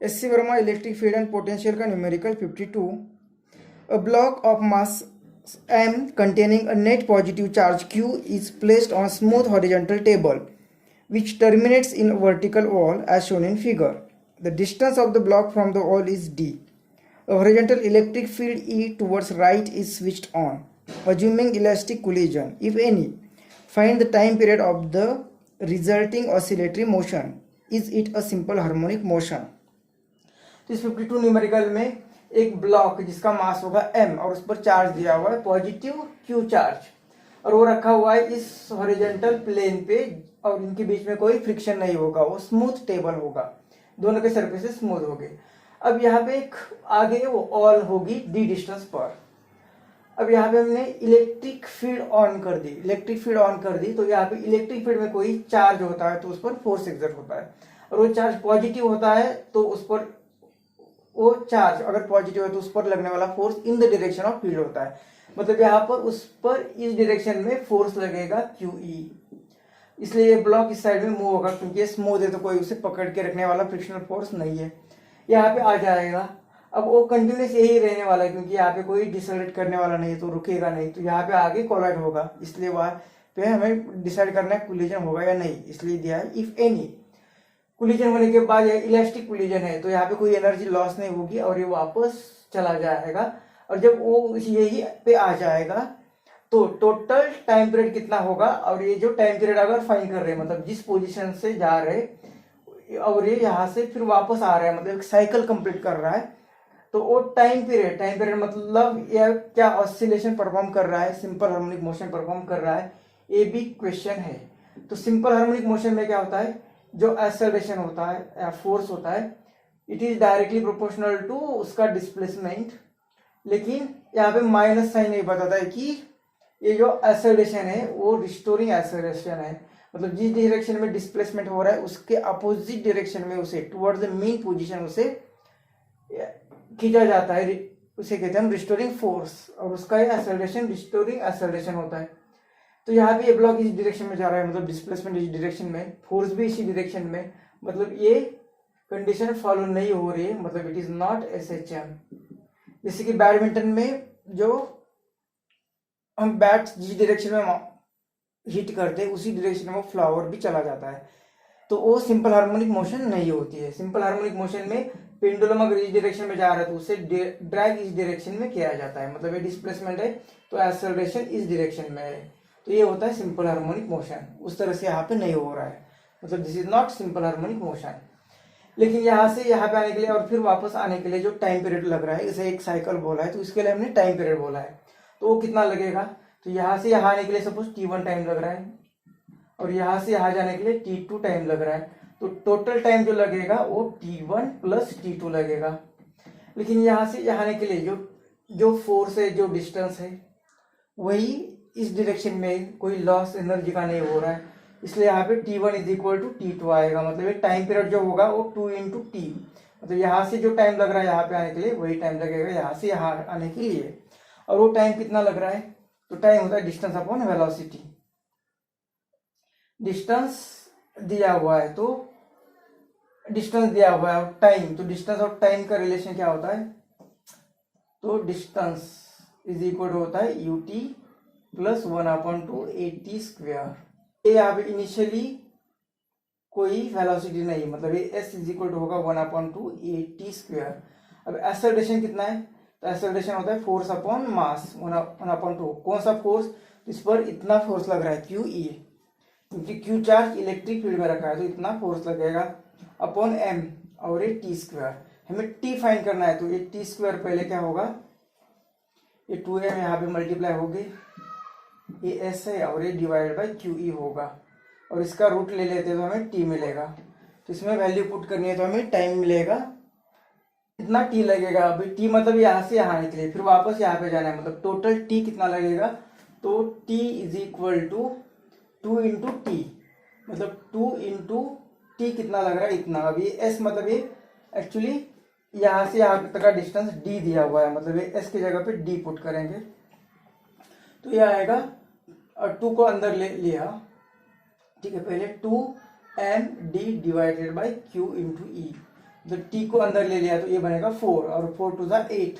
SC. Verma electric field and potential का numerical 52. A block of mass m containing a net positive charge q is placed on a smooth horizontal table which terminates in a vertical wall as shown in figure. The distance of the block from the wall is d. A horizontal electric field E towards right is switched on, assuming elastic collision, if any. Find the time period of the resulting oscillatory motion. Is it a simple harmonic motion? तो इस 52 numerical में एक block जिसका मास होगा m और उस पर charge दिया हुआ है पॉजिटिव q चार्ज, और वो रखा हुआ है इस हॉरिजॉन्टल प्लेन पे और इनके बीच में कोई फ्रिक्शन नहीं होगा, वो स्मूथ टेबल होगा, दोनों के सरफेसेस स्मूथ होंगे। अब यहाँ पे एक आगे वो ऑल होगी d डिस्टेंस पर। अब यहाँ पे हमने इलेक्ट्रिक फील्ड ऑन कर दी, तो यहाँ पे इलेक्ट्रिक फील्ड में कोई चार्ज होता है तो उस पर फोर्स एक्सर्ट होता है, और वो चार्ज पॉजिटिव होता है तो उस पर वो चार्ज अगर पॉजिटिव है तो उस पर लगने वाला force in the direction of field होता है। मतलब यहाँ पर उस पर इस डायरेक्शन में फोर्स लगेगा QE, इसलिए ये ब्लॉक इस साइड में मूव होगा क्योंकि ये स्मूथ है तो कोई उसे पकड़ के रखने वाला फ्रिक्शनल फोर्स नहीं है, यहाँ पे आ जाएगा। अब वो कंटिन्यूस यही रहने वाला है क्योंकि यहाँ पे कोई डिसलेट करने वाला नहीं है तो रुकेगा नहीं, तो यहाँ पे आगे कोलाइड होगा, इसलिए वहाँ पे हमें डिसाइड करना है कोलिजन होगा या नहीं, इसलिए दिया है इफ एनी। कोलिजन होने के बाद ये इलास्टिक कोलिजन है तो यहाँ पे कोई एनर्जी लॉस नहीं होगी और ये वापस चला जाएगा, और जब वो यही पे आ जाएगा तो टोटल टाइम पीरियड कितना होगा, और ये जो टाइम पीरियड अगर फाइंड कर रहे हैं मतलब जिस पोजीशन से जा रहे और ये यहाँ से फिर वापस आ रहा है मतलब एक साइकिल कंप्लीट कर रहा है, तो वो टाइम पीरियड मतलब यह क्या ऑसिलेशन परफॉर्म कर रहा है, सिंपल हार्मोनिक मोशन परफॉर्म कर रहा है, ये भी क्वेश्चन है। तो सिंपल हार्मोनिक मोशन में क्या होता है, जो एक्सेलरेशन होता है या फोर्स होता है it is directly proportional to उसका डिस्प्लेसमेंट, लेकिन यहाँ पे माइनस साइन नहीं बताता है कि ये जो एक्सेलरेशन है वो रिस्टोरिंग एक्सेलरेशन है, मतलब जिस डायरेक्शन में डिस्प्लेसमेंट हो रहा है उसके अपोजिट डायरेक्शन में उसे टुवर्ड्स द मीन पोजीशन उसे खींचा जाता है, उसे कहते हैं हम रिस्टोरिंग फोर्स, और उसका ये एक्सेलरेशन रिस्टोरिंग एक्सेलरेशन होता है। तो यहाँ पे ये ब्लॉक इस डायरेक्शन में जा रहा है मतलब डिस्प्लेसमेंट इस डायरेक्शन में, फोर्स भी इसी डायरेक्शन में, मतलब ये कंडीशन फॉलो नहीं हो रही है, मतलब इट इज नॉट SHM। जैसे कि बैडमिंटन में जो हम बैट जिस डायरेक्शन में हिट करते हैं उसी डायरेक्शन में वो फ्लावर भी चला जाता है, तो वो सिंपल हार्मोनिक मोशन नहीं होती है। सिंपल हार्मोनिक मोशन में पेंडुलम अगर इस डायरेक्शन में जा रहा है तो उसे ड्रैग इस डायरेक्शन में किया जाता है, मतलब ये डिस्प्लेसमेंट है तो एक्सेलरेशन इस डायरेक्शन में है, तो ये होता है सिंपल हार्मोनिक मोशन। उस तरह से यहाँ पे नहीं हो रहा है, मतलब this is not simple harmonic motion. लेकिन यहाँ से यहाँ पे आने के लिए और फिर वापस आने के लिए जो टाइम पीरियड लग रहा है, जैसे एक साइकिल बोला है तो इसके लिए हमने टाइम पीरियड बोला है, तो वो कितना लगेगा, तो यहाँ से यहाँ आने के लिए सपोज T1 टाइम लग रहा है और यहाँ से यहाँ जाने के लिए T2 टाइम लग रहा है, तो टोटल टाइम जो लगेगा वो T1 प्लस T2 लगेगा। लेकिन यहाँ से यहाँ आने के लिए जो फोर्स है, जो डिस्टेंस है, वही इस डायरेक्शन में कोई लॉस एनर्जी का नहीं हो रहा है, इसलिए यहाँ पे T1 is equal to T2 आएगा, मतलब ये टाइम पीरियड जो होगा वो 2 इंटू टी, मतलब यहाँ से जो टाइम लग रहा है यहाँ पे आने के लिए वही टाइम लगेगा यहाँ से यहाँ आने के लिए। और वो टाइम कितना लग रहा है, तो टाइम होता है डिस्टेंस अपॉन वेलोसिटी। डिस्टेंस दिया हुआ है तो डिस्टेंस दिया हुआ है और टाइम, तो डिस्टेंस और टाइम का रिलेशन क्या होता है, तो डिस्टेंस इज इक्वल होता है UT प्लस 1/2 AT स्क्वेयर। ये यहाँ पे इनिशियली कोई वेलोसिटी नहीं, मतलब ये S इज इक्वल टू होगा 1/2 AT स्क्वेयर। अब एक्सेलरेशन कितना है, तो एक्सेलरेशन होता है फोर्स अपॉन मास 1/2। कौन सा फोर्स, इस पर इतना फोर्स लग रहा है QE, क्योंकि Q चार्ज इलेक्ट्रिक फील्ड में रखा है तो इतना फोर्स लगेगा अपॉन M, और ये T स्क्वेयर। हमें T फाइंड करना है तो ये T स्क्वेयर पहले क्या होगा, ये 2M यहाँ पे मल्टीप्लाई होगी, ये S है और ये डिवाइड बाई QE होगा, और इसका रूट ले लेते हैं तो हमें T मिलेगा, तो इसमें वैल्यू पुट करनी है तो हमें टाइम मिलेगा, इतना T लगेगा। अभी T मतलब यहाँ से यहाँ आने के लिए फिर वापस यहाँ पे जाना है, मतलब टोटल T कितना लगेगा, तो T is equal to 2 into t, मतलब 2 इंटू टी कितना लग रहा है इतना। अब ये S मतलब ये एक्चुअली यहाँ से यहाँ तक का डिस्टेंस D दिया हुआ है, मतलब ये S की जगह पे D पुट करेंगे तो ये आएगा, और 2 को अंदर ले लिया, ठीक है, पहले 2 M D divided by Q into E, जब t को अंदर ले लिया तो ये बनेगा 4 और 4 टू ज़ा 8